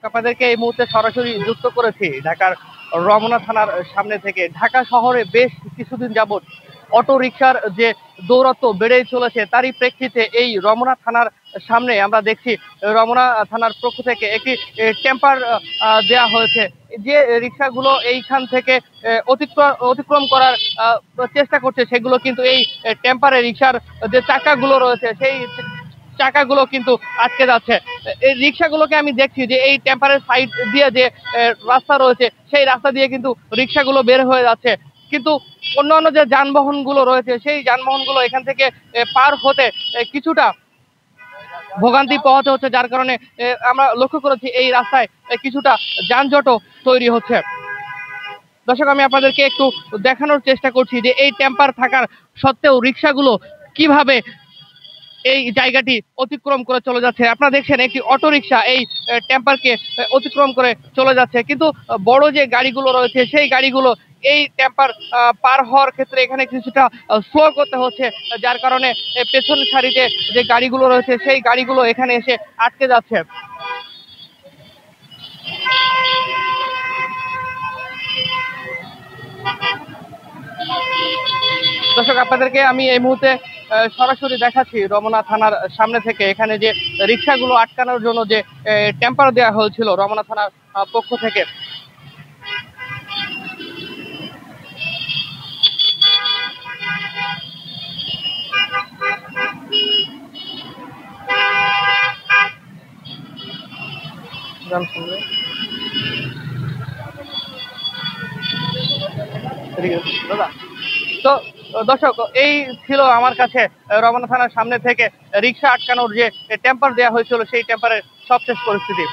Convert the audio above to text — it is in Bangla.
আপনাদেরকে এই মুহূর্তে সরাসরি যুক্ত করেছি ঢাকার রমনা থানার সামনে থেকে। ঢাকা শহরে বেশ কিছুদিন যাবৎ অটো রিকশার যে দৌরাত্ম্য বেড়েই চলেছে, তারই প্রেক্ষিতে এই রমনা থানার সামনে আমরা দেখছি রমনা থানার পক্ষ থেকে একটি টেম্পার দেয়া হয়েছে। যে রিকশাগুলো এইখান থেকে অতিক্রম করার চেষ্টা করছে, সেগুলো কিন্তু এই টেম্পারের রিকশার যে চাকাগুলো রয়েছে সেই চাকাগুলো কিন্তু আটকে যাচ্ছে। এই রিক্সাগুলোকে আমি দেখছি যে এই টেম্পারের সাইড দিয়ে যে রাস্তা রয়েছে সেই রাস্তা দিয়ে কিন্তু রিক্সাগুলো বের হয়ে যাচ্ছে, কিন্তু অন্যান্য যে যানবাহনগুলো রয়েছে সেই যানবাহনগুলো এখান থেকে পার হতে কিছুটা ভোগান্তি পোহাতে হচ্ছে, যার কারণে আমরা লক্ষ্য করেছি এই রাস্তায় কিছুটা যানজটও তৈরি হচ্ছে। দর্শক, আমি আপনাদেরকে একটু দেখানোর চেষ্টা করছি যে এই টেম্পার থাকার সত্ত্বেও রিক্সাগুলো কিভাবে এই জায়গাটি অতিক্রম করে চলে যাচ্ছে। আপনারা দেখছেন একটি অটো রিকশা এই টেম্পারকে অতিক্রম করে চলে যাচ্ছে, কিন্তু বড় যে গাড়িগুলো রয়েছে সেই গাড়িগুলো এই টেম্পার পার হওয়ার ক্ষেত্রে এখানে কিছুটা স্লো করতে হচ্ছে, যার কারণে পেছন সারিতে যে গাড়িগুলো রয়েছে সেই গাড়িগুলো এখানে এসে আটকে যাচ্ছে। দর্শক, আপনাদেরকে আমি এই মুহূর্তে সরাসরি দেখাচ্ছি রমনা থানার সামনে থেকে। এখানে যে রিক্সাগুলো আটকানোর জন্য যে টেম্পার দেওয়া হয়েছিল রমনা থানার পক্ষ থেকে, দাদা। তো দর্শক, এই ছিল আমার কাছে রমনা থানার সামনে থেকে রিক্সা আটকানোর যে টেম্পার দেওয়া হয়েছিল সেই টেম্পারের সবশেষ পরিস্থিতি।